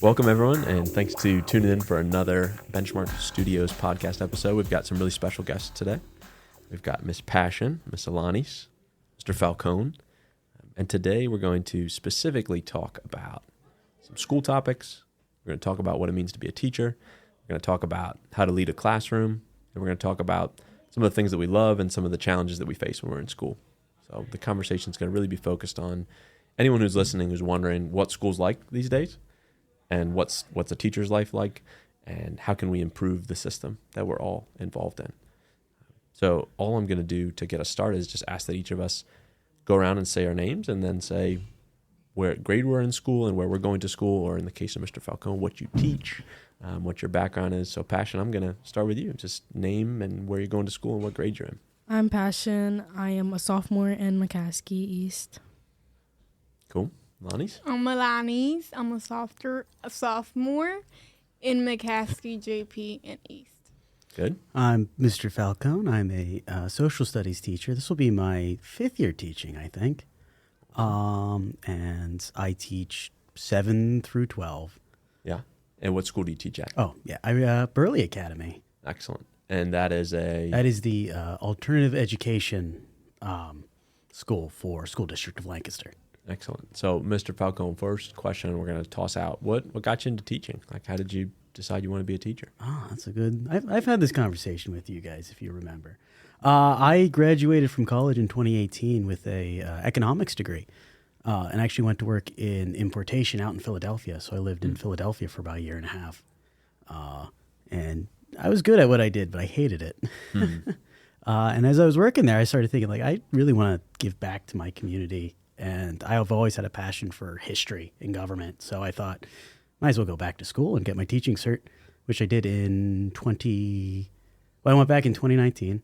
Welcome, everyone, and thanks to tuning in for another Benchmark Studios podcast episode. We've got some really special guests today. We've got Miss Passion, Miss Alanis, Mr. Falcone, and today we're going to specifically talk about some school topics. We're going to talk about what it means to be a teacher. We're going to talk about how to lead a classroom, and we're going to talk about some of the things that we love and some of the challenges that we face when we're in school. So the conversation is going to really be focused on anyone who's listening who's wondering what school's like these days, and what's a teacher's life like, and how can we improve the system that we're all involved in. So all I'm going to do to get us started is just ask that each of us go around and say our names, and then say where grade we're in school and where we're going to school, or in the case of Mr. Falcone, what you teach, what your background is. So Passion, I'm going to start with you. Just name and where you're going to school and what grade you're in. I'm Passion. I am a sophomore in McCaskey East. Cool. Alanis? I'm Alanis. I'm a sophomore in McCaskey JP and East. Good. I'm Mr. Falcone. I'm a social studies teacher. This will be my 5th year teaching, I think. And I teach 7 through 12. Yeah. And what school do you teach at? Oh, yeah. Burley Academy. Excellent. And that is the alternative education school for School District of Lancaster. Excellent. So, Mr. Falcone, first question we're going to toss out. What got you into teaching? Like, how did you decide you want to be a teacher? Oh, that's a good... I've had this conversation with you guys, if you remember. I graduated from college in 2018 with a economics degree, and actually went to work in importation out in Philadelphia. So I lived in Philadelphia for about a year and a half. And I was good at what I did, but I hated it. And as I was working there, I started thinking, like, I really want to give back to my community. And I have always had a passion for history and government. So I thought, might as well go back to school and get my teaching cert, which I did in I went back in 2019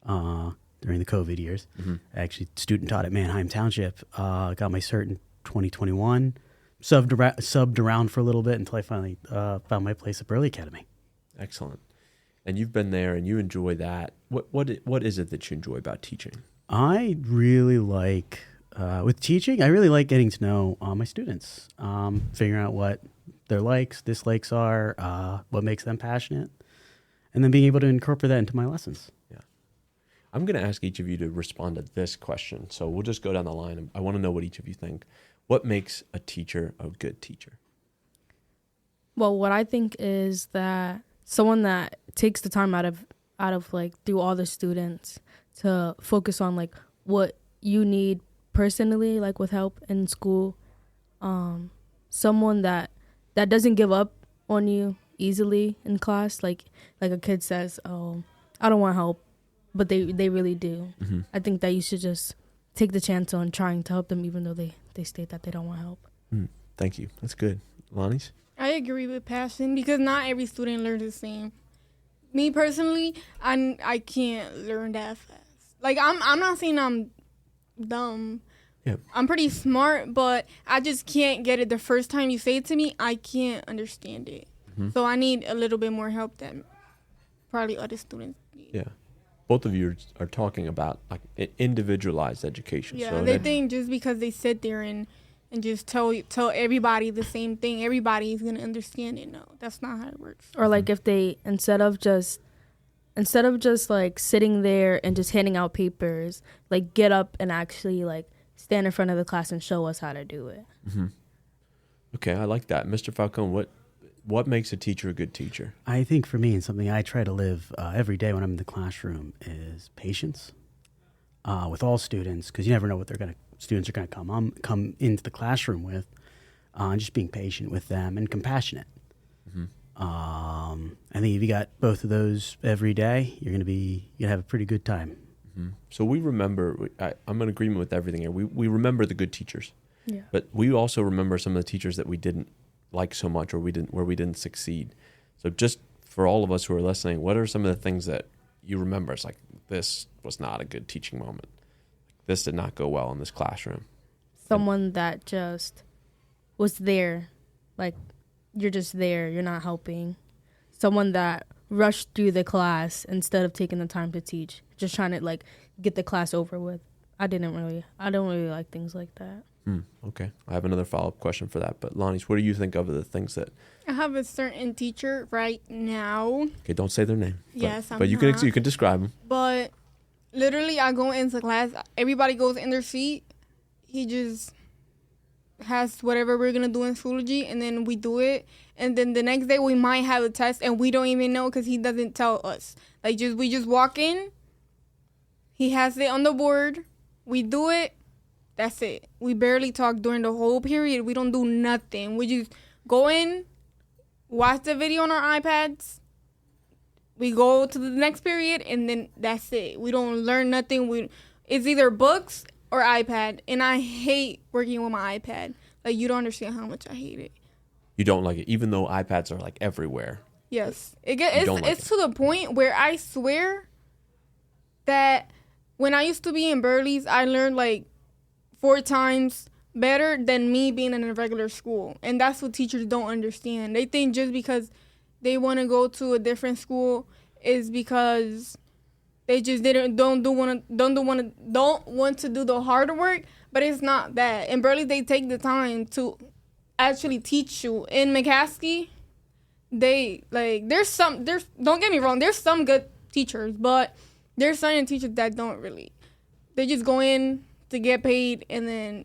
during the COVID years. Mm-hmm. I actually student taught at Manheim Township, got my cert in 2021, subbed around for a little bit until I finally found my place at Burley Academy. Excellent. And you've been there and you enjoy that. What is it that you enjoy about teaching? I really like... with teaching, I really like getting to know my students, figuring out what their likes, dislikes are, what makes them passionate, and then being able to incorporate that into my lessons. Yeah. I'm going to ask each of you to respond to this question. So we'll just go down the line. I want to know what each of you think. What makes a teacher a good teacher? Well, what I think is that someone that takes the time out of like through all the students to focus on like what you need personally, like with help in school, someone that doesn't give up on you easily in class, like a kid says, oh, I don't want help, but they really do. Mm-hmm. I think that you should just take the chance on trying to help them even though they state that they don't want help. Thank you. That's good. Lonnie's? I agree with Passion because not every student learns the same. Me personally, I can't learn that fast. Like I'm not saying I'm dumb. Yeah. I'm pretty smart, but I just can't get it the first time you say it to me. I can't understand it. Mm-hmm. So I need a little bit more help than probably other students need. Yeah. Both of you are talking about like individualized education. Yeah, so they think just because they sit there and just tell everybody the same thing, everybody is going to understand it. No, that's not how it works. Or like if they, instead of just like sitting there and just handing out papers, like get up and actually like stand in front of the class and show us how to do it. Mm-hmm. Okay, I like that. Mr. Falcone, what makes a teacher a good teacher? I think for me, and something I try to live every day when I'm in the classroom, is patience with all students, because you never know what students are going to come into the classroom with. Just being patient with them and compassionate. Mm-hmm. I think if you got both of those every day, you're going to have a pretty good time. Mm-hmm. So we remember, I'm in agreement with everything here. We remember the good teachers, yeah. But we also remember some of the teachers that we didn't like so much, or where we didn't succeed. So just for all of us who are listening, what are some of the things that you remember? It's like, this was not a good teaching moment. This did not go well in this classroom. Someone that just was there, like you're just there, you're not helping. Someone that rushed through the class instead of taking the time to teach, just trying to like get the class over with. I don't really like things like that. Okay. I have another follow-up question for that. But Lonnie, what do you think of the things that... I have a certain teacher right now. Okay, don't say their name. Yes, but you can describe them. But literally, I go into class. Everybody goes in their seat. He just has whatever we're going to do in Schoology, and then we do it. And then the next day, we might have a test, and we don't even know because he doesn't tell us. Like, we just walk in. He has it on the board. We do it. That's it. We barely talk during the whole period. We don't do nothing. We just go in, watch the video on our iPads. We go to the next period, and then that's it. We don't learn nothing. It's either books or iPad, and I hate working with my iPad. Like, you don't understand how much I hate it. You don't like it, even though iPads are like everywhere. Yes, it's to the point where I swear that when I used to be in Burley's, I learned like 4 times better than me being in a regular school. And that's what teachers don't understand. They think just because they want to go to a different school is because they just don't want to do the harder work. But it's not that. In Burley, they take the time to actually teach you. In McCaskey, don't get me wrong, there's some good teachers, but there's certain teachers that don't really. They just go in to get paid, and then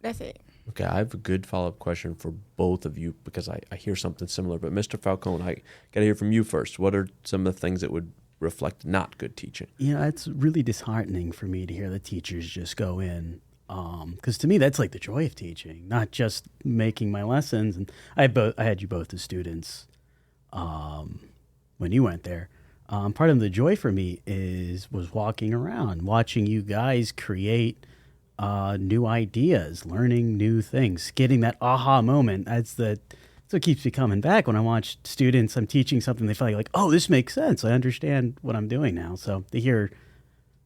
that's it. Okay, I have a good follow-up question for both of you because I hear something similar. But Mr. Falcone, I got to hear from you first. What are some of the things that would reflect not good teaching? Yeah, it's really disheartening for me to hear the teachers just go in. Because to me, that's like the joy of teaching, not just making my lessons. And I had you both as students when you went there. Part of the joy for me was walking around, watching you guys create new ideas, learning new things, getting that aha moment. That's what keeps me coming back when I watch students. I'm teaching something, they feel like, oh, this makes sense. I understand what I'm doing now. So to hear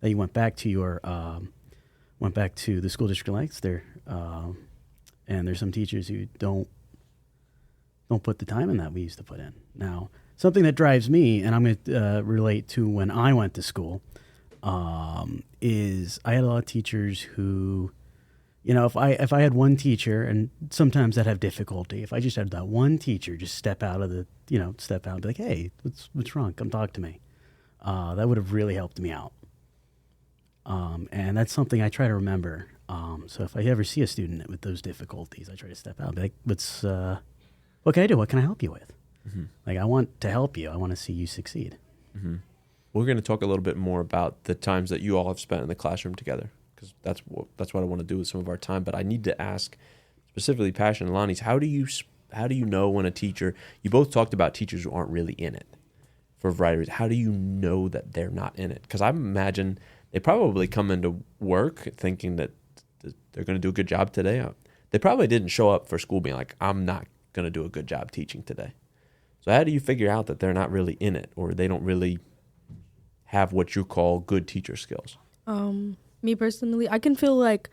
that you went back to the school district of Lancaster, and there's some teachers who don't put the time in that we used to put in. Now, something that drives me, and I'm going to relate to when I went to school, is I had a lot of teachers who, if I had one teacher, and sometimes I'd have difficulty, if I just had that one teacher just step out and be like, hey, what's wrong? Come talk to me. That would have really helped me out. And that's something I try to remember. So if I ever see a student with those difficulties, I try to step out and be like, what can I do? What can I help you with? Mm-hmm. Like, I want to help you. I want to see you succeed. Mm-hmm. We're going to talk a little bit more about the times that you all have spent in the classroom together, because that's what I want to do with some of our time. But I need to ask specifically, Passion and Lonnie's, how do you know when a teacher, you both talked about teachers who aren't really in it for a variety of reasons. How do you know that they're not in it? Because I imagine they probably come into work thinking that they're going to do a good job today. They probably didn't show up for school being like, I'm not going to do a good job teaching today. So how do you figure out that they're not really in it, or they don't really have what you call good teacher skills? Me personally, I can feel like,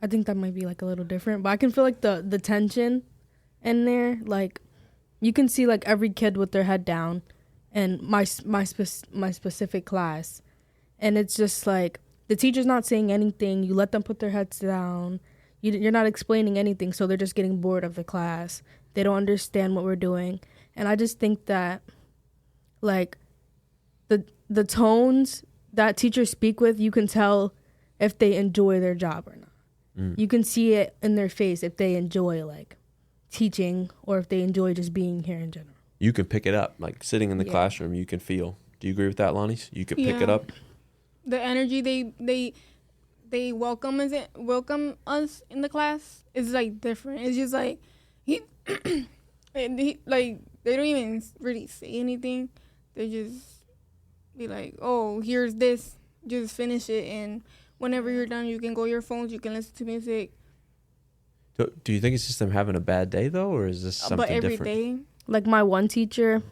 I think that might be like a little different, but I can feel like the tension in there. Like, you can see like every kid with their head down in my specific class. And it's just like, the teacher's not saying anything. You let them put their heads down. You're not explaining anything, so they're just getting bored of the class. They don't understand what we're doing. And I just think that, like, the tones that teachers speak with, you can tell if they enjoy their job or not. Mm. You can see it in their face if they enjoy, like, teaching or if they enjoy just being here in general. You can pick it up. Like, sitting in the classroom, you can feel. Do you agree with that, Lonnie? You could pick it up? The energy they welcome us in the class is like different. It's just like he like they don't even really say anything. They just be like, "Oh, here's this. Just finish it, and whenever you're done, you can go your phones. You can listen to music." Do you think it's just them having a bad day though, or is this something different? But every day, like my one teacher,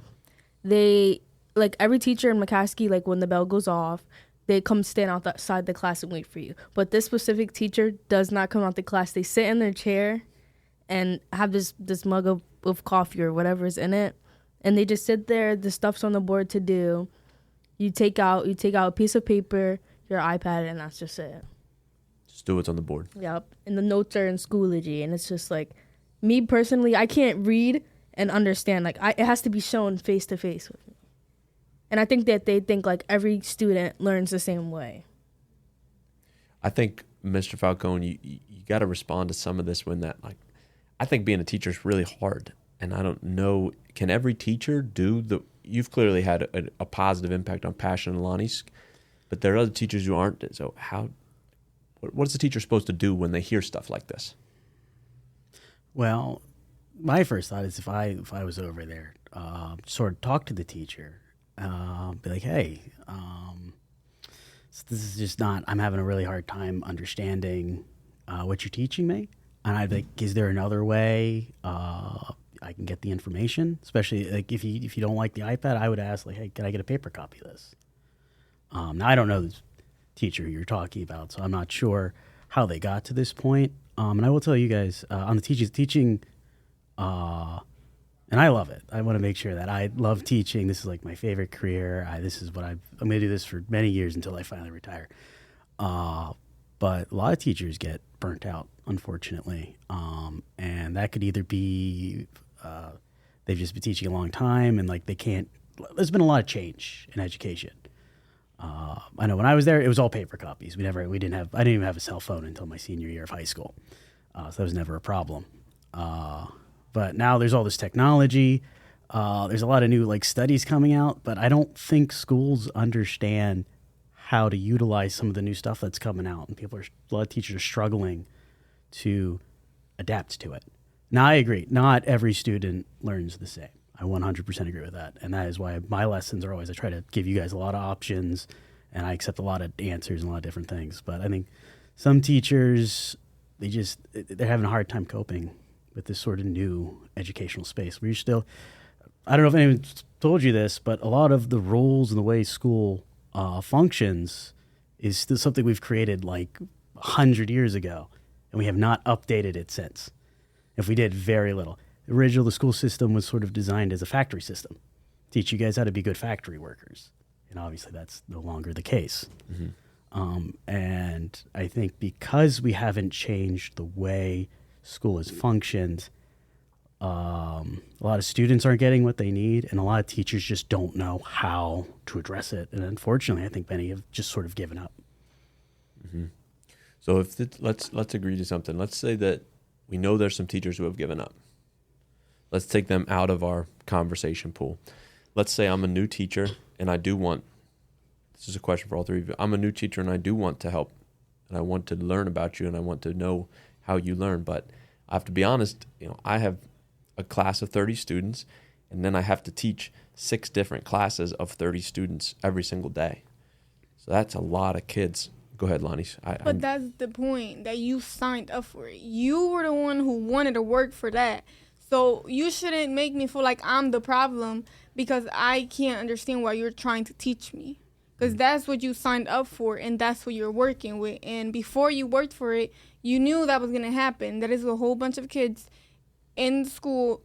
every teacher in McCaskey, like when the bell goes off, they come stand outside the class and wait for you. But this specific teacher does not come out the class. They sit in their chair and have this mug of coffee or whatever's in it. And they just sit there. The stuff's on the board to do. You take out a piece of paper, your iPad, and that's just it. Just do what's on the board. Yep. And the notes are in Schoology, and it's just like, me personally, I can't read and understand. Like, it has to be shown face to face with me. And I think that they think like every student learns the same way. I think, Mr. Falcone, you got to respond to some of this when that, like, I think being a teacher is really hard. And I don't know, can every teacher you've clearly had a positive impact on Passion and Lonnie's, but there are other teachers who aren't. So what's the teacher supposed to do when they hear stuff like this? Well, my first thought is if I was over there, sort of talk to the teacher, be like, hey, so this is just not, I'm having a really hard time understanding what you're teaching me. And I'd be like, is there another way I can get the information? Especially like if you don't like the iPad, I would ask like, hey, can I get a paper copy of this? Now I don't know the teacher you're talking about, so I'm not sure how they got to this point. And I will tell you guys on the teaching, and I love it. I want to make sure that I love teaching. This is like my favorite career. This is what I'm going to do this for many years until I finally retire. But a lot of teachers get burnt out, unfortunately. And that could either be they've just been teaching a long time and like they can't. There's been a lot of change in education. I know when I was there, it was all paper copies. I didn't even have a cell phone until my senior year of high school. So that was never a problem. But now there's all this technology. There's a lot of new like studies coming out, but I don't think schools understand how to utilize some of the new stuff that's coming out, and a lot of teachers are struggling to adapt to it. Now, I agree. Not every student learns the same. I 100% agree with that, and that is why my lessons are always, I try to give you guys a lot of options, and I accept a lot of answers and a lot of different things. But I think some teachers, they're having a hard time coping with this sort of new educational space. We're still, I don't know if anyone told you this, but a lot of the rules and the way school functions is still something we've created like 100 years ago, and we have not updated it since. If we did, very little. The school system was sort of designed as a factory system, teach you guys how to be good factory workers, and obviously that's no longer the case. Mm-hmm. And I think because we haven't changed the way school has functioned, a lot of students aren't getting what they need, and a lot of teachers just don't know how to address it. And unfortunately, I think many have just sort of given up. Mm-hmm. So let's agree to something. Let's say that we know there's some teachers who have given up. Let's take them out of our conversation pool. Let's say I'm a new teacher and this is a question for all three of you. I'm a new teacher and I do want to help, and I want to learn about you, and I want to know how you learn. But I have to be honest, I have a class of 30 students, and then I have to teach 6 different classes of 30 students every single day. So that's a lot of kids. Go ahead, Lonnie. But that's the point, that you signed up for it. You were the one who wanted to work for that. So you shouldn't make me feel like I'm the problem because I can't understand what you're trying to teach me. Because that's what you signed up for, and that's what you're working with. And before you worked for it, you knew that was going to happen. That is a whole bunch of kids in school,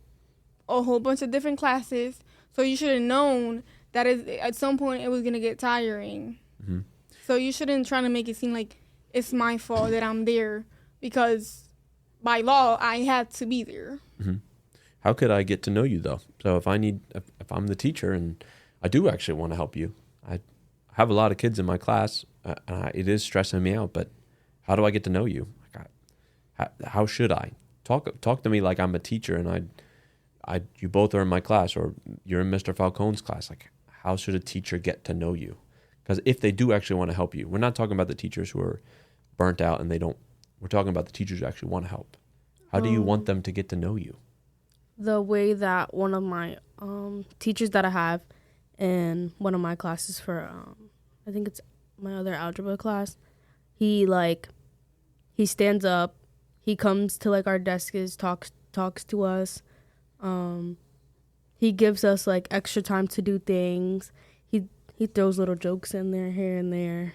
a whole bunch of different classes. So you should have known that at some point it was going to get tiring. Mm-hmm. So you shouldn't try to make it seem like it's my fault that I'm there, because by law I had to be there. Mm-hmm. How could I get to know you, though? So if I'm the teacher and I do actually want to help you, I have a lot of kids in my class. It is stressing me out, but how do I get to know you? How should I? Talk to me like I'm a teacher and you both are in my class, or you're in Mr. Falcone's class. Like, how should a teacher get to know you? Because if they do actually want to help you, we're not talking about the teachers who are burnt out and we're talking about the teachers who actually want to help. How do you want them to get to know you? The way that one of my teachers that I have in one of my classes for, I think it's my other algebra class, he stands up, he comes to like our desks, talks to us, he gives us like extra time to do things, he throws little jokes in there here and there,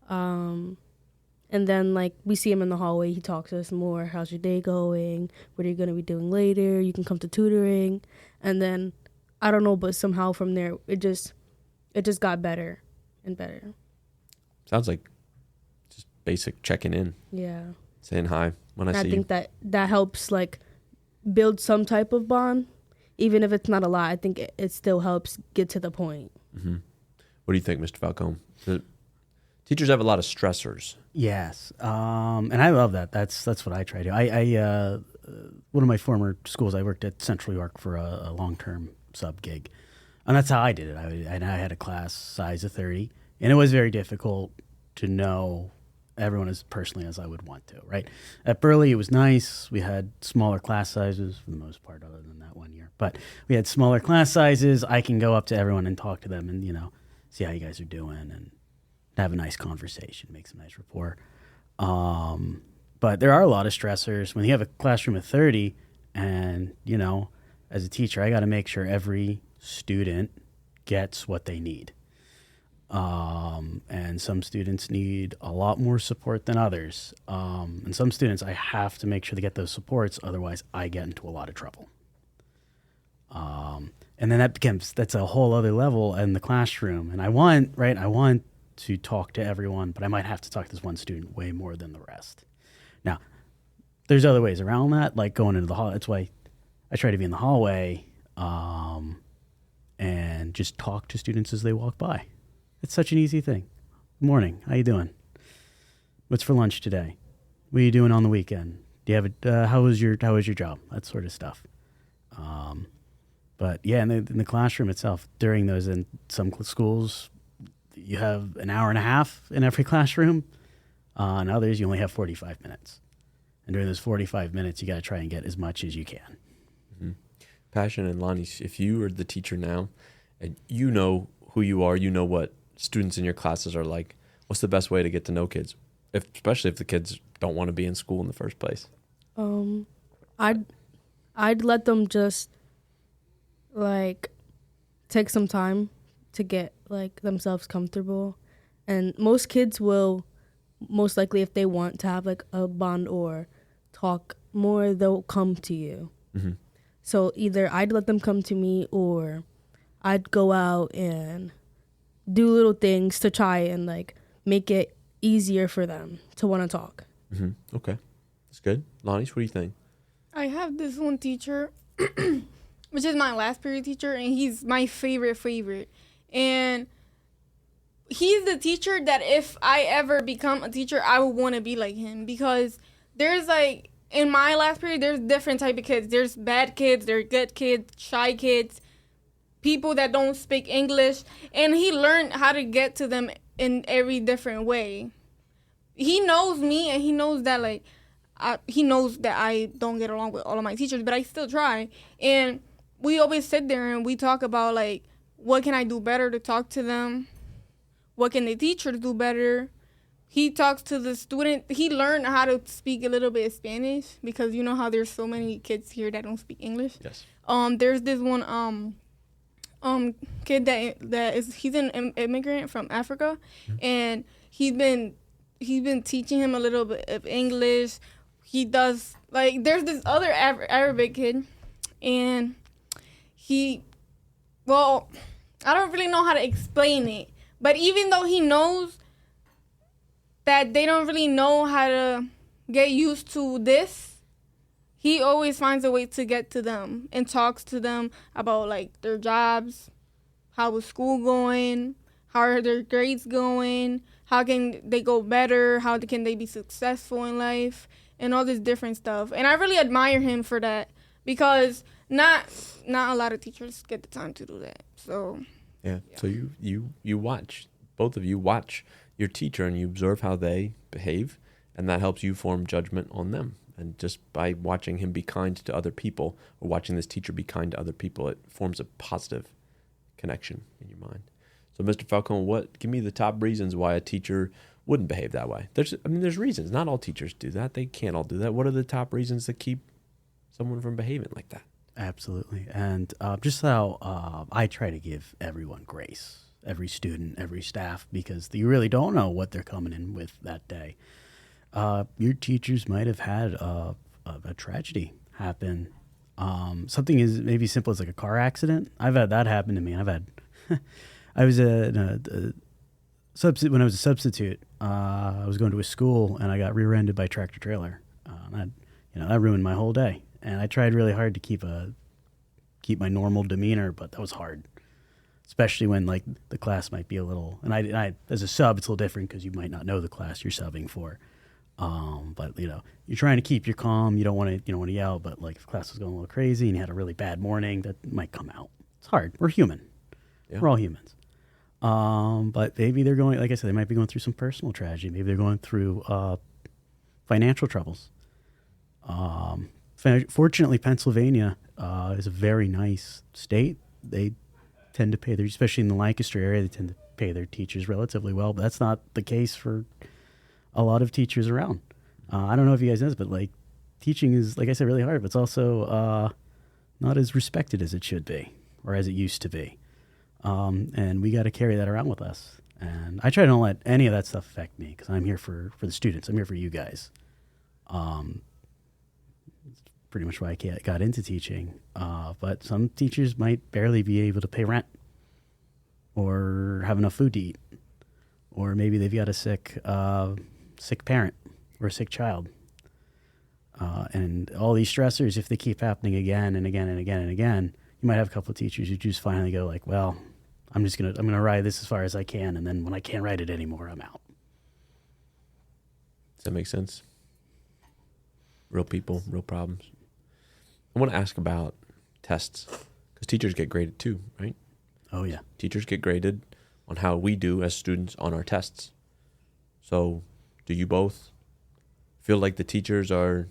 and then like we see him in the hallway, he talks to us more. How's your day going? What are you gonna be doing later? You can come to tutoring. And then I don't know, but somehow from there it just got better and better. Sounds like just basic checking in, Yeah. saying hi when I And I see think that helps like build some type of bond, even if it's not a lot. I think it still helps get to the point. you. What do you think, Mr. Falcone? Teachers have a lot of stressors. Yes, and I love that. That's what I try to. I one of my former schools, I worked at Central York for a long-term sub gig, and that's how I did it. I had a class size of 30, and it was very difficult to know everyone as personally as I would want to. Right at Burley, it was nice. We had smaller class sizes for the most part, other than that 1 year. But we had smaller class sizes. I can go up to everyone and talk to them, and see how you guys are doing and have a nice conversation, make some nice rapport. But there are a lot of stressors when you have a classroom of 30 and, as a teacher, I got to make sure every student gets what they need. And some students need a lot more support than others. And some students, I have to make sure they get those supports. Otherwise, I get into a lot of trouble. And then that's a whole other level in the classroom. And I want to talk to everyone, but I might have to talk to this one student way more than the rest. Now, there's other ways around that, like going into the hall. That's why I try to be in the hallway and just talk to students as they walk by. It's such an easy thing. Morning, how you doing? What's for lunch today? What are you doing on the weekend? Do you have how was your job? That sort of stuff. But yeah, in the classroom itself, during those, in some schools, you have an hour and a half in every classroom. In others, you only have 45 minutes. And during those 45 minutes, you got to try and get as much as you can. Mm-hmm. Passion and Lonnie, if you are the teacher now, and you know who you are, you know what students in your classes are like, what's the best way to get to know kids, especially if the kids don't want to be in school in the first place? I'd let them just like take some time to get like themselves comfortable, and most kids will most likely, if they want to have like a bond or talk more, they'll come to you. Mm-hmm. So either I'd let them come to me, or I'd go out and do little things to try and like make it easier for them to want to talk. Mm-hmm. Okay, that's good. Lonnie, what do you think? I have this one teacher, which is my last period teacher, and he's my favorite. And he's the teacher that if I ever become a teacher, I would want to be like him, because there's like, in my last period, there's different type of kids. There's bad kids, there's good kids, shy kids, people that don't speak English, and he learned how to get to them in every different way. He knows me, and he knows that like, he knows that I don't get along with all of my teachers, but I still try. And we always sit there and we talk about like, what can I do better to talk to them? What can the teacher do better? He talks to the student. He learned how to speak a little bit of Spanish, because you know how there's so many kids here that don't speak English. Yes. There's this one kid he's an immigrant from Africa, and he's been teaching him a little bit of English. He does, like, there's this other Arabic kid, and I don't really know how to explain it, but even though he knows that they don't really know how to get used to this, he always finds a way to get to them and talks to them about, like, their jobs, how is school going, how are their grades going, how can they go better, how can they be successful in life, and all this different stuff. And I really admire him for that, because not a lot of teachers get the time to do that. So yeah. So you watch, both of you watch your teacher, and you observe how they behave, and that helps you form judgment on them. And just by watching him be kind to other people, or watching this teacher be kind to other people, it forms a positive connection in your mind. So, Mr. Falcone, give me the top reasons why a teacher wouldn't behave that way. There's reasons. Not all teachers do that. They can't all do that. What are the top reasons that keep someone from behaving like that? Absolutely. And just how I try to give everyone grace, every student, every staff, because you really don't know what they're coming in with that day. Your teachers might have had a tragedy happen. Something is maybe simple as like a car accident. I've had that happen to me. I've had I was when I was a substitute. I was going to a school and I got rear-ended by a tractor trailer. That ruined my whole day. And I tried really hard to keep my normal demeanor, but that was hard, especially when like the class might be a little. And I as a sub, it's a little different because you might not know the class you're subbing for. But you're trying to keep your calm. You don't want to yell. But like if class was going a little crazy and you had a really bad morning, that might come out. It's hard. We're human. Yeah. We're all humans. But maybe they're going, like I said, they might be going through some personal tragedy. Maybe they're going through financial troubles. Fortunately, Pennsylvania is a very nice state. They tend to pay especially in the Lancaster area, they tend to pay their teachers relatively well. But that's not the case for a lot of teachers around. I don't know if you guys know this, but like teaching is, like I said, really hard. But it's also not as respected as it should be or as it used to be. And we got to carry that around with us. And I try to don't let any of that stuff affect me because I'm here for the students. I'm here for you guys. It's pretty much why I got into teaching. But some teachers might barely be able to pay rent or have enough food to eat. Or maybe they've got a sick parent or a sick child. And all these stressors, if they keep happening again and again and again and again, you might have a couple of teachers who just finally go like, well, I'm gonna ride this as far as I can, and then when I can't ride it anymore, I'm out. Does that make sense? Real people, real problems. I want to ask about tests because teachers get graded too, right? Oh yeah, teachers get graded on how we do as students on our tests. So, do you both feel like the teachers are?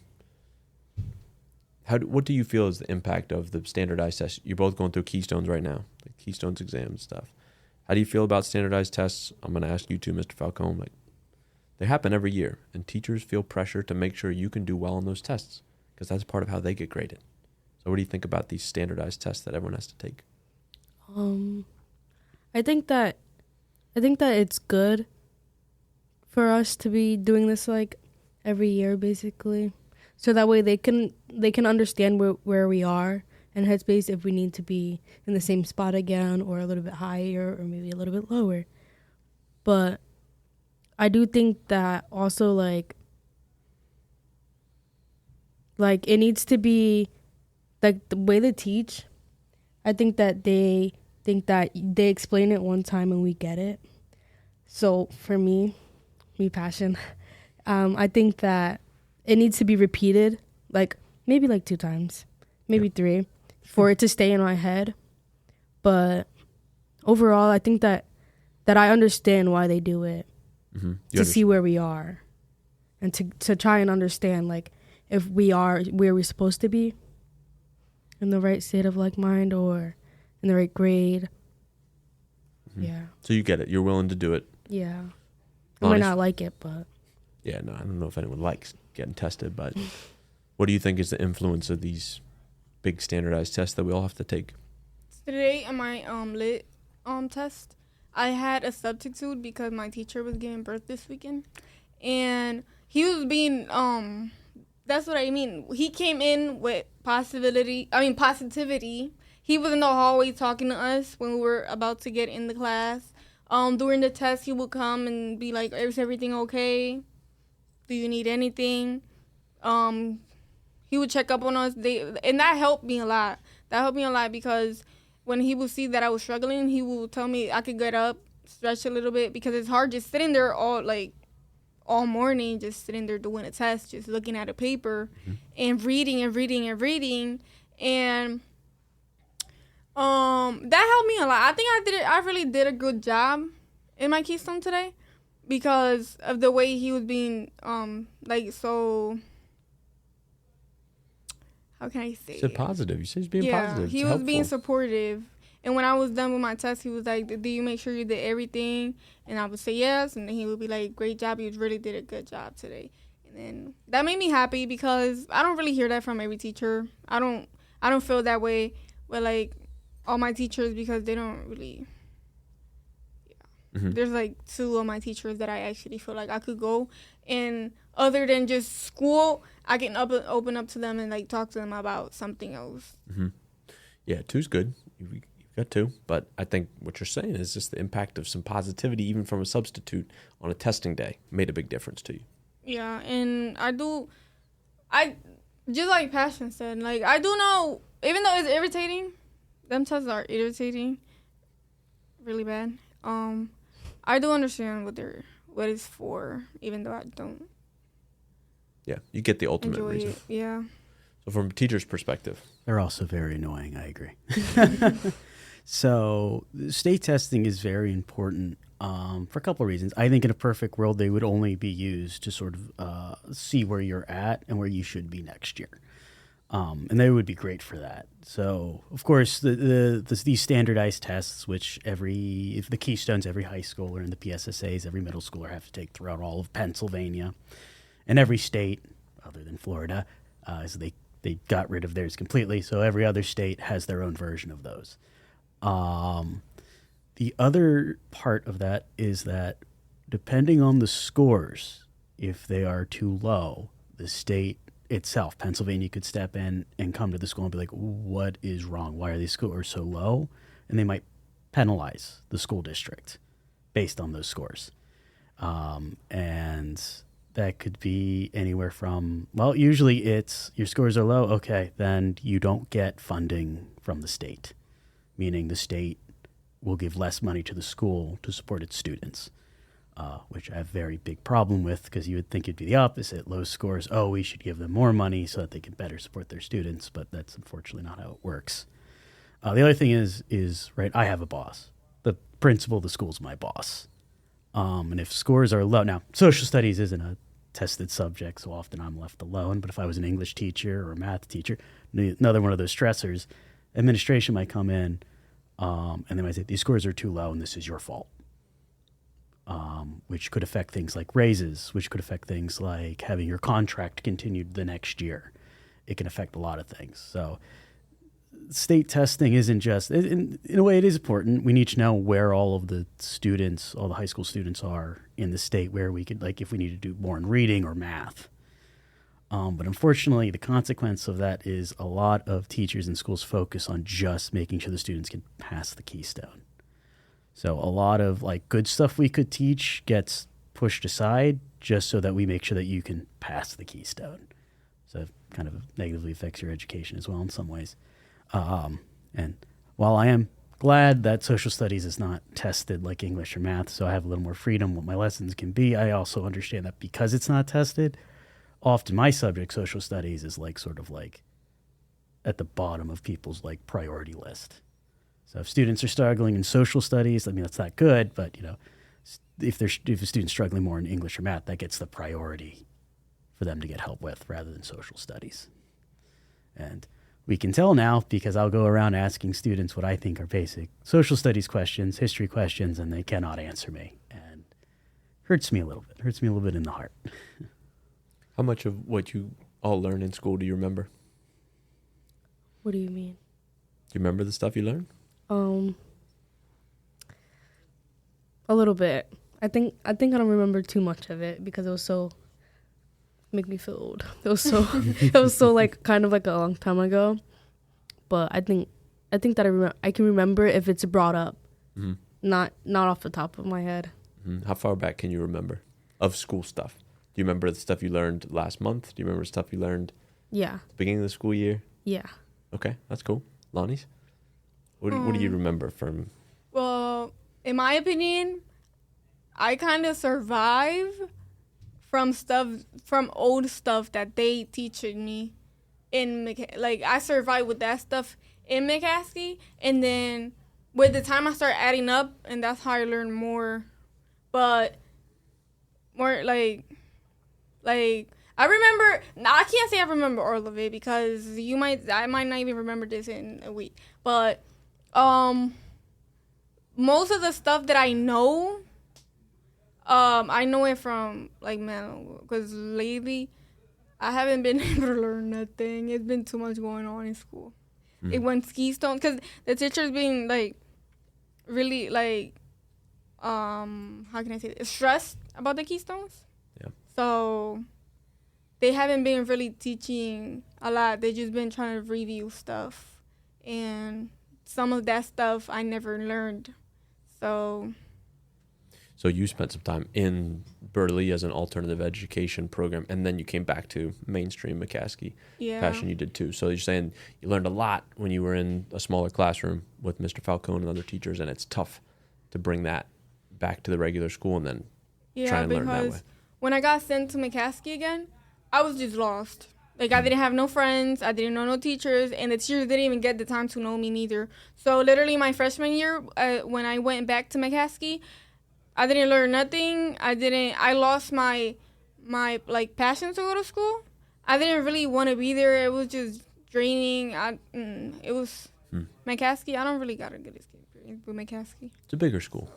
What do you feel is the impact of the standardized tests? You're both going through Keystones right now, like Keystones exams stuff. How do you feel about standardized tests? I'm going to ask you too, Mr. Falcone. Like, they happen every year, and teachers feel pressure to make sure you can do well on those tests because that's part of how they get graded. So, what do you think about these standardized tests that everyone has to take? I think that it's good for us to be doing this like every year, basically. So that way they can understand where we are and headspace if we need to be in the same spot again or a little bit higher or maybe a little bit lower. But I do think that also like it needs to be like the way they teach. I think that they explain it one time and we get it. So for me Passion, I think that it needs to be repeated, like maybe like 2 times, maybe 3, for it to stay in my head. But overall, I think that I understand why they do it, to see where we are, and to try and understand like if we are where we're supposed to be, in the right state of like mind or in the right grade. Yeah. So you get it. You're willing to do it. Yeah. I might not like it, but. Yeah, no, I don't know if anyone likes getting tested, but what do you think is the influence of these big standardized tests that we all have to take? Today on my lit test, I had a substitute because my teacher was giving birth this weekend, and he was being that's what I mean. He came in with positivity. He was in the hallway talking to us when we were about to get in the class. During the test, he would come and be like, "Is everything okay? Do you need anything?" He would check up on us. And that helped me a lot. Because when he would see that I was struggling, he would tell me I could get up, stretch a little bit, because it's hard just sitting there all morning, just sitting there doing a test, just looking at a paper and reading. And that helped me a lot. I think I really did a good job in my Keystone today because of the way he was being so. How can I say? You said positive. You said he's being positive. He was being supportive. And when I was done with my test, he was like, "Do you make sure you did everything?" And I would say yes. And then he would be like, "Great job. You really did a good job today." And then that made me happy because I don't really hear that from every teacher. I don't feel that way with like all my teachers because they don't really. Yeah. There's like 2 of my teachers that I actually feel like I could go, and other than just school, I can open up to them and like talk to them about something else. Yeah, 2's good. You've Got two, but I think what you're saying is just the impact of some positivity, even from a substitute on a testing day, made a big difference to you. Yeah, and I just like Passion said, like I do know, even though it's irritating, them tests are irritating, really bad. I do understand what it's for, even though I don't Yeah, you get the ultimate enjoy reason. it. Yeah. So from a teacher's perspective, They're also very annoying. I agree. So state testing is very important for a couple of reasons. I think in a perfect world, they would only be used to sort of see where you're at and where you should be next year. And they would be great for that. So, of course, these standardized tests, which if the Keystones, every high schooler, and the PSSAs, every middle schooler have to take throughout all of Pennsylvania, and every state, other than Florida, so they got rid of theirs completely. So every other state has their own version of those. The other part of that is that depending on the scores, if they are too low, the state itself, Pennsylvania, could step in and come to the school and be like, what is wrong? Why are these scores so low? And they might penalize the school district based on those scores. And that could be anywhere from, well, usually it's your scores are low. Okay, then you don't get funding from the state, meaning the state will give less money to the school to support its students. Which I have a very big problem with, because you would think it'd be the opposite. Low scores, we should give them more money so that they can better support their students, but that's unfortunately not how it works. The other thing is right, I have a boss. The principal of the school is my boss. And if scores are low, now social studies isn't a tested subject, so often I'm left alone, but if I was an English teacher or a math teacher, another one of those stressors, administration might come in and they might say, these scores are too low and this is your fault. Which could affect things like raises, which could affect things like having your contract continued the next year. It can affect a lot of things. So state testing isn't just, in a way it is important. We need to know where all of the students, all the high school students are in the state, where we could, like if we need to do more in reading or math. But unfortunately, the consequence of that is a lot of teachers and schools focus on just making sure the students can pass the Keystone. So a lot of like good stuff we could teach gets pushed aside just so that we make sure that you can pass the Keystone. So it kind of negatively affects your education as well in some ways. And while I am glad that social studies is not tested like English or math, so I have a little more freedom what my lessons can be, I also understand that because it's not tested, often my subject, social studies, is like sort of like at the bottom of people's like priority list. So if students are struggling in social studies, I mean, that's not good, but you know, if a student's struggling more in English or math, that gets the priority for them to get help with rather than social studies. And we can tell now because I'll go around asking students what I think are basic social studies questions, history questions, and they cannot answer me. And hurts me a little bit in the heart. how much of what you all learn in school do you remember? What do you mean? Do you remember the stuff you learned? A little bit. I think I don't remember too much of it because it was so make me feel old. It was so like kind of like a long time ago. But I think that I can remember if it's brought up. Mm-hmm. Not off the top of my head. Mm-hmm. How far back can you remember of school stuff? Do you remember the stuff you learned last month? Do you remember stuff you learned Yeah. at the beginning of the school year? Yeah. Okay, that's cool. Lonnie's? What do you remember from? Well, in my opinion, I kind of survive from old stuff that they teach me like I survived with that stuff in McCaskey, and then with the time I start adding up, and that's how I learn more. But more like I remember. I can't say I remember all of it because I might not even remember this in a week. But most of the stuff that I know, I know it from like because lately I haven't been able to learn nothing. It's been too much going on in school. It went Keystone because the teacher's being like really like how can I say this? Stressed about the Keystones. Yeah. So they haven't been really teaching a lot. They just been trying to review stuff and some of that stuff I never learned. So you spent some time in Burley as an alternative education program, and then you came back to mainstream McCaskey. yeah. Passion, you did too. So you're saying you learned a lot when you were in a smaller classroom with Mr. Falcone and other teachers, and it's tough to bring that back to the regular school and then Yeah, try and learn that way. because when I got sent to McCaskey again, I was just lost. Like, I didn't have no friends. I didn't know no teachers. And the teachers didn't even get the time to know me neither. So, literally, my freshman year, when I went back to McCaskey, I didn't learn nothing. I lost my passion to go to school. I didn't really want to be there. It was just draining. It was McCaskey. I don't really got a good experience with McCaskey. It's a bigger school.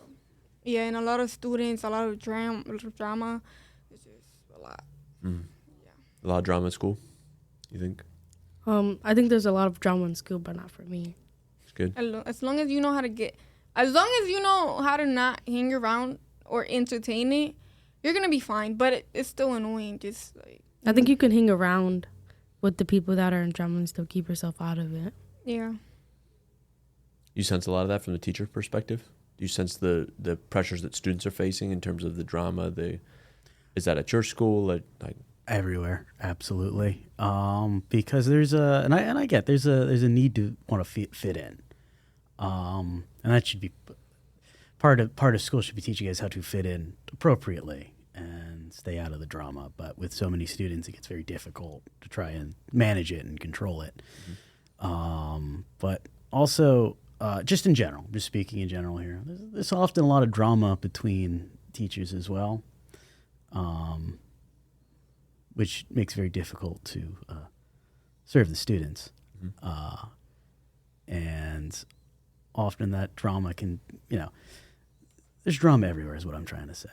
Yeah, and a lot of students, a lot of drama. It's just a lot. A lot of drama at school, you think? I think there's a lot of drama in school, but not for me. It's good. As long as you know how to not hang around or entertain it, you're gonna be fine. But it's still annoying. Just like, I think you can hang around with the people that are in drama and still keep yourself out of it. yeah. You sense a lot of that from the teacher perspective? Do you sense the pressures that students are facing in terms of the drama? Is that at your school? Like Everywhere, absolutely. Because there's I get there's a need to want to fit in, and that should be part of school should be teaching us how to fit in appropriately and stay out of the drama. But with so many students, it gets very difficult to try and manage it and control it. But also, just in general, just speaking in general here, there's often a lot of drama between teachers as well. Which makes it very difficult to serve the students. And often that drama can, there's drama everywhere is what I'm trying to say.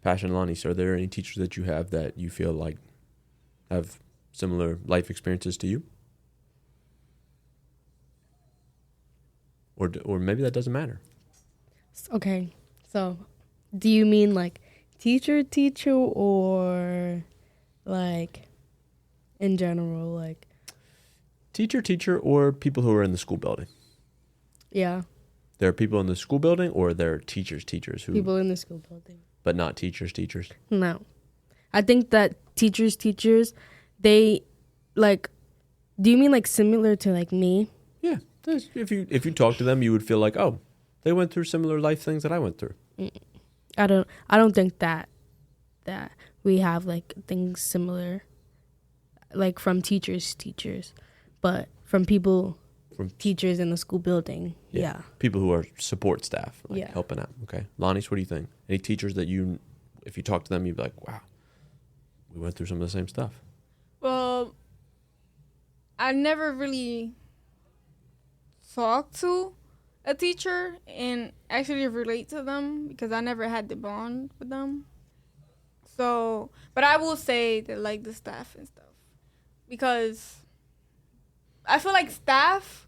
Passion, Lonnie, are there any teachers that you have that you feel like have similar life experiences to you? Or maybe that doesn't matter. Okay, so do you mean like teacher or like in general, like Teacher, or people who are in the school building? yeah, There are people in the school building, or there are teachers who, people in the school building? but not teachers. No, I think that teachers, they like. Do you mean like similar to like me? Yeah, if you talk to them, you would feel like, oh, they went through similar life things that I went through. I don't think that we have like things similar, like from teachers, but from teachers in the school building. Yeah. People who are support staff, like Yeah. helping out. Okay, Lonnie, what do you think? Any teachers that if you talk to them, you'd be like, wow, we went through some of the same stuff. Well, I never really talked to a teacher and actually relate to them because I never had the bond with them. So, but I will say that like the staff and stuff, because I feel like staff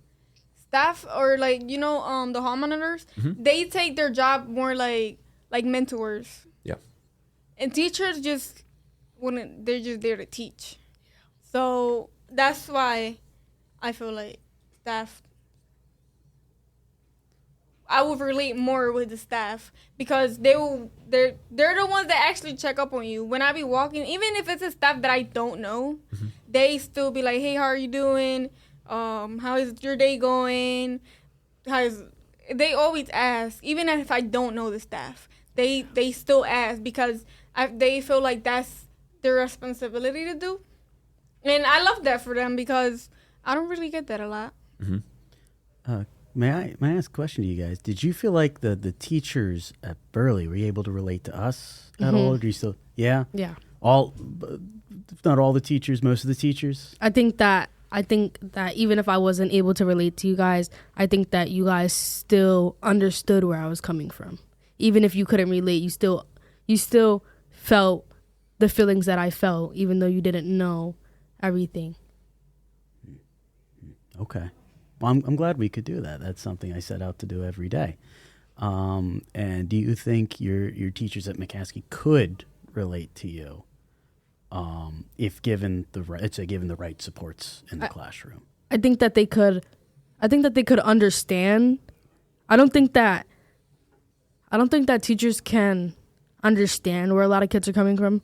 or like the hall monitors, they take their job more like mentors. Yeah. And teachers they're just there to teach. So that's why I feel like staff. I would relate more with the staff because they're the ones that actually check up on you. When I be walking, even if it's a staff that I don't know, they still be like, "Hey, how are you doing? How is your day going?" They always ask, even if I don't know the staff. They still ask because they feel like that's their responsibility to do, and I love that for them because I don't really get that a lot. May I ask a question to you guys? Did you feel like the teachers at Burley were you able to relate to us at all? Or do you still, yeah? Yeah. All, if not all the teachers, most of the teachers? I think that even if I wasn't able to relate to you guys, I think that you guys still understood where I was coming from. Even if you couldn't relate, you still felt the feelings that I felt, even though you didn't know everything. Okay. Well, I'm glad we could do that. That's something I set out to do every day. And do you think your teachers at McCaskey could relate to you if given the right supports in the classroom? I think that they could understand. I don't think that teachers can understand where a lot of kids are coming from.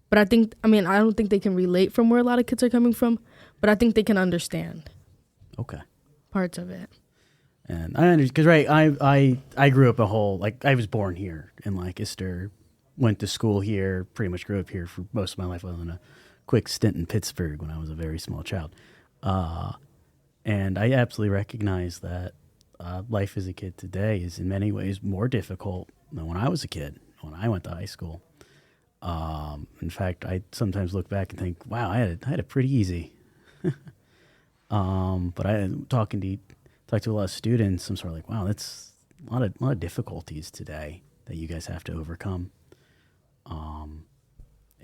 But I don't think they can relate from where a lot of kids are coming from, but I think they can understand Okay. parts of it. And I understand, because I grew up I was born here in Lancaster, went to school here, pretty much grew up here for most of my life, other than a quick stint in Pittsburgh when I was a very small child. And I absolutely recognize that life as a kid today is in many ways more difficult than when I was a kid, when I went to high school. In fact, I sometimes look back and think, wow, I had it pretty easy. But I talk to a lot of students, I'm sort of like, wow, that's a lot of difficulties today that you guys have to overcome.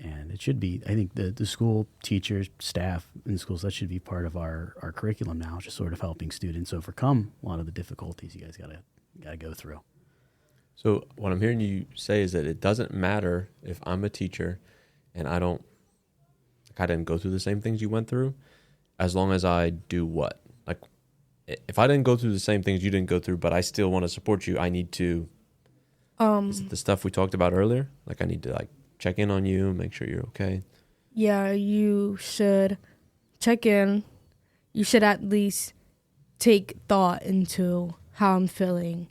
And it should be, I think the school teachers, staff in schools, that should be part of our curriculum now, just sort of helping students overcome a lot of the difficulties you guys gotta go through. So what I'm hearing you say is that it doesn't matter if I'm a teacher and I didn't go through the same things you went through, as long as I do what? Like, if I didn't go through the same things you didn't go through, but I still want to support you, I need to, is it the stuff we talked about earlier? Like, I need to check in on you, make sure you're okay. Yeah, you should check in. You should at least take thought into how I'm feeling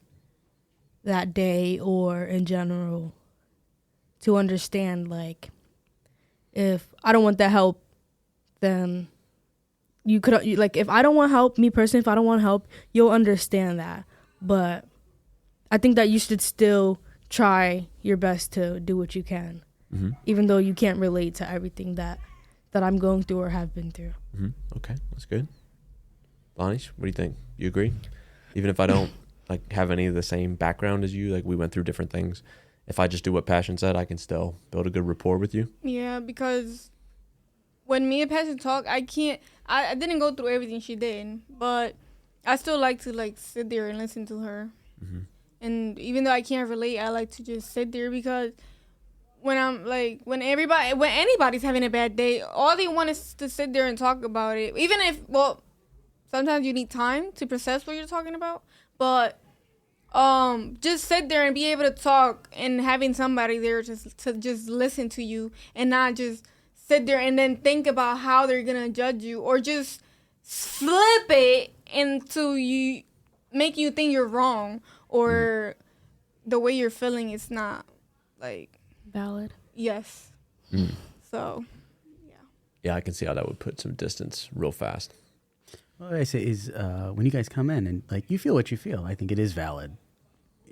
that day or in general, to understand, if I don't want the help, then you could, if I don't want help, me personally, if I don't want help, you'll understand that. But I think that you should still try your best to do what you can, even though you can't relate to everything that I'm going through or have been through. Okay, that's good. Lonnie, what do you think? You agree? Even if I don't have any of the same background as you, we went through different things, if I just do what Passion said, I can still build a good rapport with you? Yeah, because when me and Passion talk, I didn't go through everything she did, but I still like to sit there and listen to her. And even though I can't relate, I like to just sit there, because when when anybody's having a bad day, all they want is to sit there and talk about it. Even if, sometimes you need time to process what you're talking about, but just sit there and be able to talk, and having somebody there to just listen to you and not just sit there and then think about how they're gonna judge you, or just flip it into you, make you think you're wrong, or the way you're feeling is not valid. Yes. So Yeah, I can see how that would put some distance real fast. What I say is, when you guys come in and you feel what you feel, I think it is valid,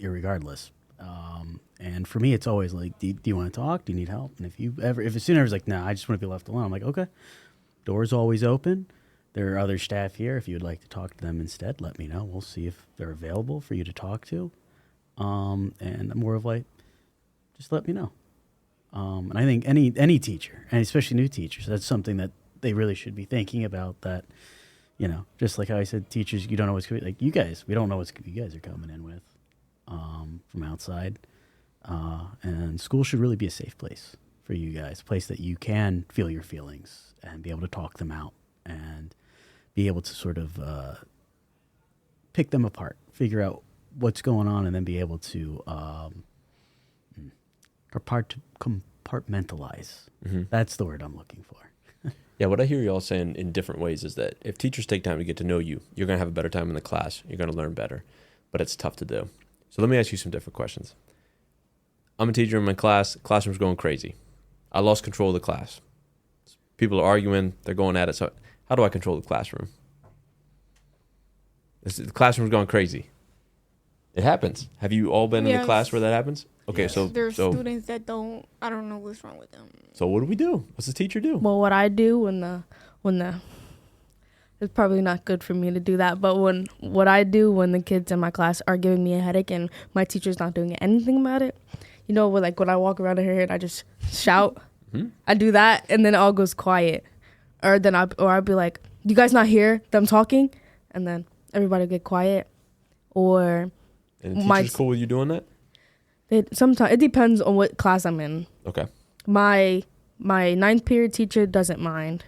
irregardless. And for me, it's always do you want to talk? Do you need help? And if a student is nah, I just want to be left alone, I'm like, okay, door's always open. There are other staff here. If you would like to talk to them instead, let me know. We'll see if they're available for you to talk to. And I'm more of just let me know. And I think any teacher, and especially new teachers, that's something that they really should be thinking about, that, just like how I said, teachers, you don't know what's going to be, you guys, we don't know what you guys are coming in with from outside. And school should really be a safe place for you guys, a place that you can feel your feelings and be able to talk them out and be able to sort of pick them apart, figure out what's going on, and then be able to compartmentalize. That's the word I'm looking for. Yeah, what I hear you all saying in different ways is that if teachers take time to get to know you, you're going to have a better time in the class. You're going to learn better, but it's tough to do. So let me ask you some different questions. I'm a teacher in my class. Classroom's going crazy. I lost control of the class. People are arguing. They're going at it. So how do I control the classroom? The classroom's going crazy. It happens. Have you all been in a class where that happens? Okay, Yes. so there's students that I don't know what's wrong with them. So what do we do? What's the teacher do? Well, what I do when the it's probably not good for me to do that, but what I do when the kids in my class are giving me a headache and my teacher's not doing anything about it, when I walk around here and I just shout, I do that, and then it all goes quiet, or I'll be like, "Do you guys not hear them talking?" And then everybody will get quiet, or and the teacher's cool with you doing that? Sometimes it depends on what class I'm in. Okay. My ninth period teacher doesn't mind.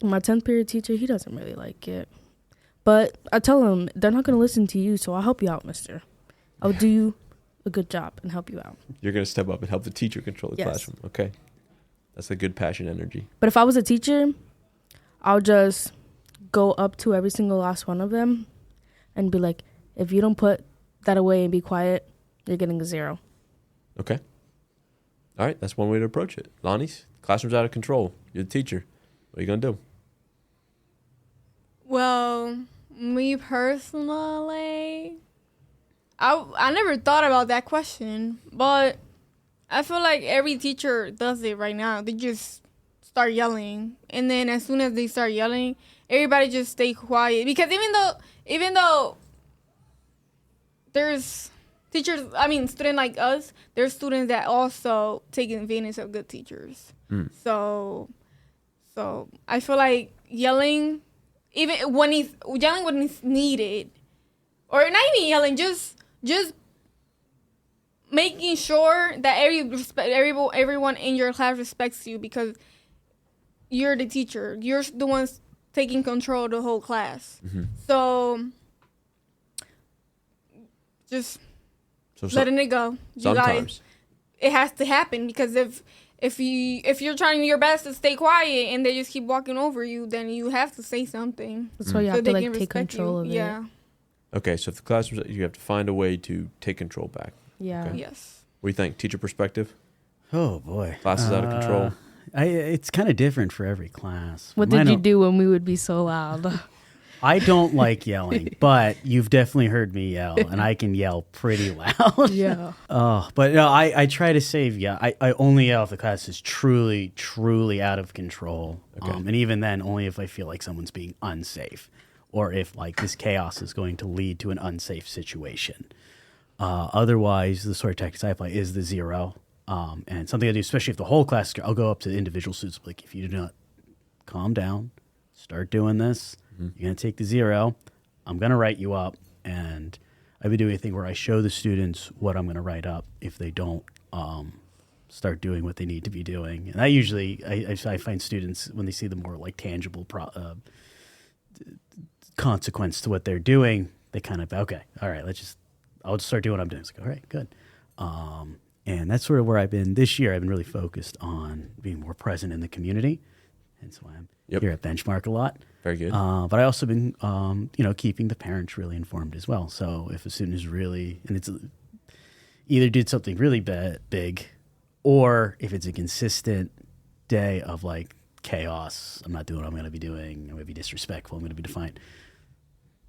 My 10th period teacher, he doesn't really like it. But I tell him, they're not going to listen to you, so I'll help you out, mister. I'll do you a good job and help you out. You're going to step up and help the teacher control the Yes. classroom. Okay. That's a good passion energy. But if I was a teacher, I'll just go up to every single last one of them and be like, if you don't put that away and be quiet, you're getting a 0. Okay. All right. That's one way to approach it. Lonnie's classroom's out of control. You're the teacher. What are you going to do? Well, me personally, I never thought about that question, but I feel like every teacher does it right now. They just start yelling, and then as soon as they start yelling, everybody just stay quiet. Because even though there's teachers, students like us, there's students that also take advantage of good teachers. So I feel like yelling when it's needed, or not even yelling, just making sure that everyone in your class respects you, because you're the teacher. You're the ones taking control of the whole class. So just letting it go. Sometimes. It has to happen, because if you're trying your best to stay quiet and they just keep walking over you, then you have to say something. That's why you so have they to can take respect control you. of Yeah. it. Okay. So if the classroom, you have to find a way to take control back. Yeah. Okay. Yes. What do you think? Teacher perspective? Oh boy, Classes out of control. It's kind of different for every class. What Mine did you don't- do when we would be so loud? I don't like yelling, but you've definitely heard me yell, and I can yell pretty loud. Yeah. But no, I try to save. Yeah, I only yell if the class is truly, truly out of control. Okay. And even then, only if I feel like someone's being unsafe, or if like this chaos is going to lead to an unsafe situation. Otherwise, the sort of tactics I apply is the 0. And something I do, especially if the whole class, I'll go up to the individual students, like, if you do not calm down, start doing this, you're going to take the 0. I'm going to write you up. And I've been doing a thing where I show the students what I'm going to write up if they don't start doing what they need to be doing. And I usually, I find students, when they see the more like tangible consequence to what they're doing, they kind of, okay, all right, I'll just start doing what I'm doing. It's like, all right, good. And that's sort of where I've been this year. I've been really focused on being more present in the community. And so I'm here at Benchmark a lot. Very good. But I also been, keeping the parents really informed as well. So if a student is really, and it's either did something really big, or if it's a consistent day of like chaos, I'm not doing what I'm going to be doing, I'm going to be disrespectful, I'm going to be defiant,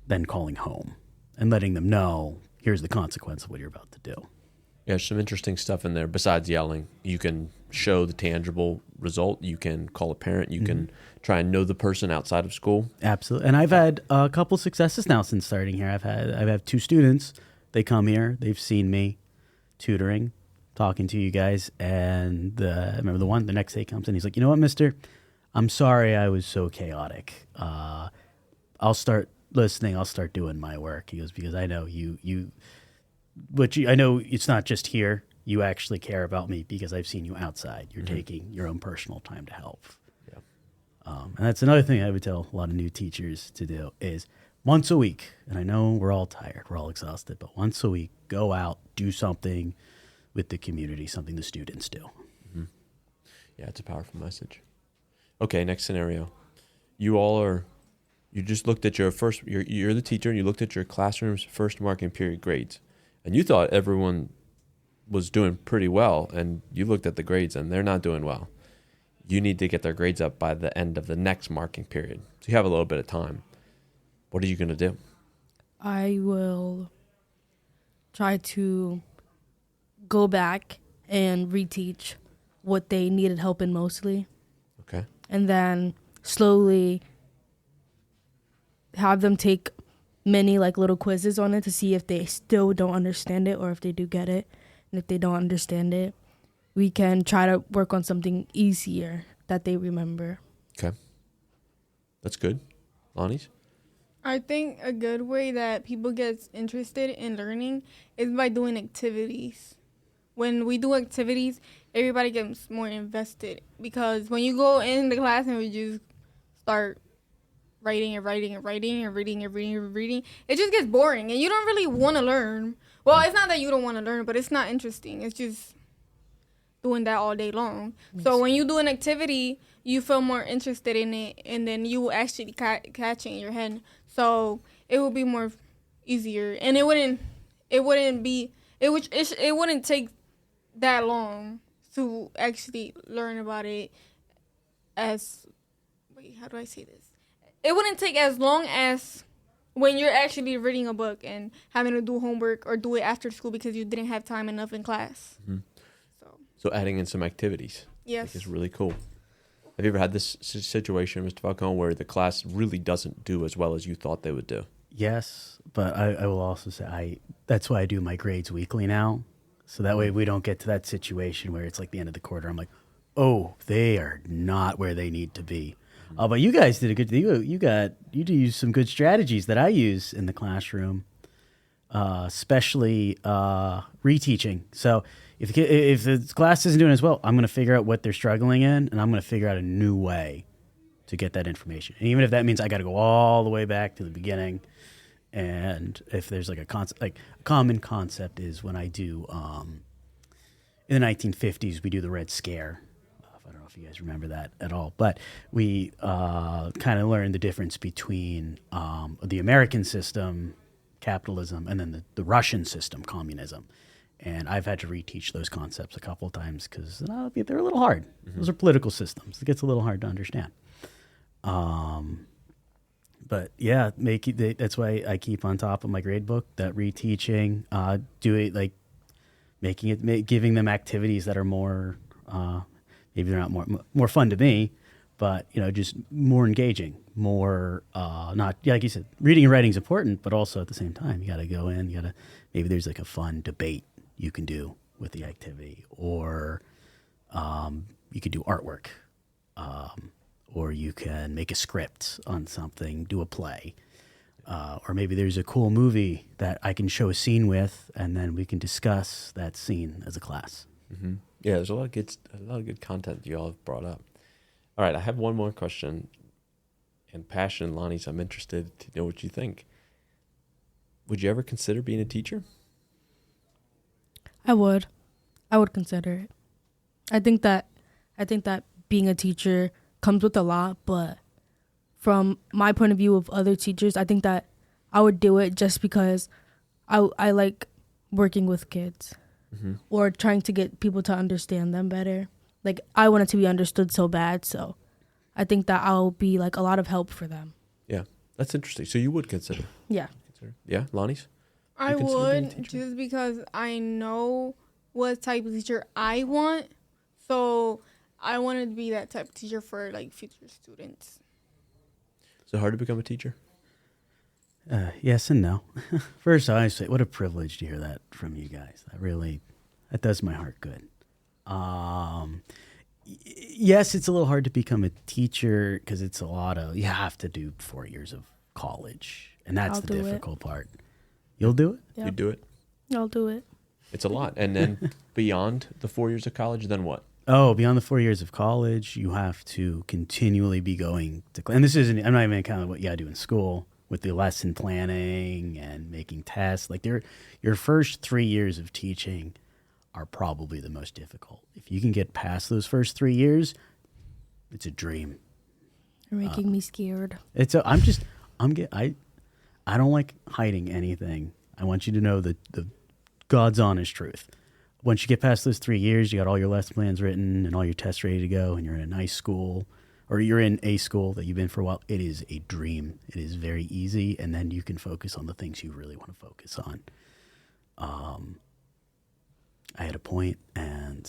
then calling home and letting them know, here's the consequence of what you're about to do. Yeah, there's some interesting stuff in there. Besides yelling, you can show the tangible result. You can call a parent. You can try and know the person outside of school. Absolutely. And I've had a couple successes now since starting here. I've had 2 students. They come here. They've seen me tutoring, talking to you guys. And I remember the next day comes in. He's like, you know what, mister? I'm sorry I was so chaotic. I'll start listening. I'll start doing my work. He goes, because I know I know it's not just here. You actually care about me because I've seen you outside. You're taking your own personal time to help. Yeah. And that's another thing I would tell a lot of new teachers to do is once a week, and I know we're all tired, we're all exhausted, but once a week, go out, do something with the community, something the students do. Yeah, it's a powerful message. Okay, next scenario. You just looked at you're the teacher, and you looked at your classroom's first marking period grades. And you thought everyone was doing pretty well, and you looked at the grades, and they're not doing well. You need to get their grades up by the end of the next marking period. So you have a little bit of time. What are you going to do? I will try to go back and reteach what they needed help in mostly. Okay. And then slowly have them take many like little quizzes on it to see if they still don't understand it or if they do get it. And if they don't understand it, we can try to work on something easier that they remember. Okay. That's good. Lonnie's? I think a good way that people get interested in learning is by doing activities. When we do activities, everybody gets more invested, because when you go in the class and we just start writing and writing and writing and reading and reading and reading, it just gets boring and you don't really want to learn. Well, it's not that you don't want to learn, but it's not interesting. It's just doing that all day long. So when you do an activity, you feel more interested in it, and then you will actually catch it in your head. So it will be more easier, and it wouldn't take that long to actually learn about it. How do I say this? It wouldn't take as long as when you're actually reading a book and having to do homework or do it after school because you didn't have time enough in class. Mm-hmm. So adding in some activities, yes, is really cool. Have you ever had this situation, Mr. Falcone, where the class really doesn't do as well as you thought they would do? Yes, but I will also say that's why I do my grades weekly now. So that way we don't get to that situation where it's like the end of the quarter. I'm like, oh, they are not where they need to be. But you guys did a good. You use some good strategies that I use in the classroom, especially reteaching. So if the class isn't doing as well, I'm going to figure out what they're struggling in, and I'm going to figure out a new way to get that information. And even if that means I got to go all the way back to the beginning, and if there's like a concept, like a common concept is when I do in the 1950s we do the Red Scare. I don't know if you guys remember that at all, but we kind of learned the difference between the American system, capitalism, and then the Russian system, communism. And I've had to reteach those concepts a couple of times because they're a little hard. Mm-hmm. Those are political systems. It gets a little hard to understand. But yeah, that's why I keep on top of my grade book, that reteaching, giving them activities that are more, maybe they're not more fun to me, but just more engaging, more not like you said, reading and writing is important, but also at the same time you got to go in, maybe there's like a fun debate you can do with the activity, or you could do artwork, or you can make a script on something, do a play, or maybe there's a cool movie that I can show a scene with, and then we can discuss that scene as a class. Mm-hmm. Yeah, there's a lot of good content you all have brought up. All right, I have one more question. And Passion, Lonnie, I'm interested to know what you think. Would you ever consider being a teacher? I would consider it. I think that being a teacher comes with a lot, but from my point of view of other teachers, I think that I would do it just because I like working with kids, mm-hmm. or trying to get people to understand them better. Like, I want it to be understood so bad, so I think that I'll be like a lot of help for them. Yeah, that's interesting. So you would consider? Yeah. Yeah, Lonnie's? I would, just because I know what type of teacher I want. So I wanted to be that type of teacher for like future students. Is it hard to become a teacher? Yes and no. First, I say, what a privilege to hear that from you guys. That does my heart good. Yes, it's a little hard to become a teacher because it's you have to do 4 years of college, and that's the difficult part. You'll do it? Yep. You do it? I'll do it. It's a lot. And then beyond the 4 years of college, then what? Oh, beyond the 4 years of college, you have to continually be going to class. And this isn't, I'm not even counting what you got to do in school with the lesson planning and making tests. Like your first 3 years of teaching are probably the most difficult. If you can get past those first 3 years, it's a dream. You're making me scared. I don't like hiding anything. I want you to know the God's honest truth. Once you get past those 3 years, you got all your lesson plans written and all your tests ready to go, and you're in a nice school, or you're in a school that you've been for a while. It is a dream. It is very easy, and then you can focus on the things you really want to focus on. I had a point, and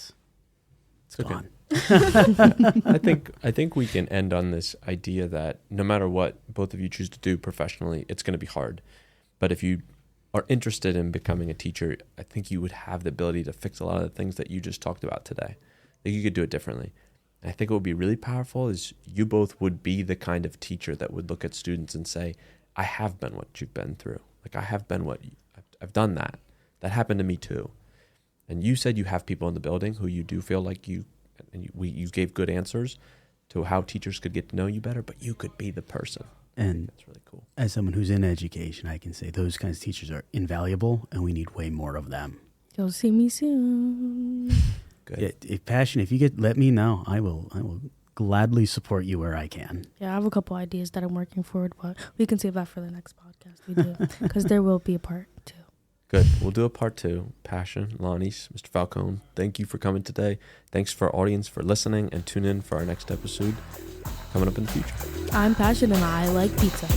it's gone. I think we can end on this idea that no matter what both of you choose to do professionally, it's going to be hard. But if you are interested in becoming a teacher, I think you would have the ability to fix a lot of the things that you just talked about today. I think you could do it differently. And I think what would be really powerful is you both would be the kind of teacher that would look at students and say, I have been what you've been through. Like, I have been I've done that. That happened to me too. And you said you have people in the building who you do feel like you gave good answers. to how teachers could get to know you better, but you could be the person. And That's really cool. as someone who's in education, I can say those kinds of teachers are invaluable, and we need way more of them. You'll see me soon. Good. If you let me know. I will gladly support you where I can. Yeah, I have a couple ideas that I'm working forward, but we can save that for the next podcast we do, because there will be a part 2. Good. We'll do a part 2. Passion, Lonnie's, Mr. Falcone, thank you for coming today. Thanks for our audience for listening, and tune in for our next episode coming up in the future. I'm Passion and I like pizza.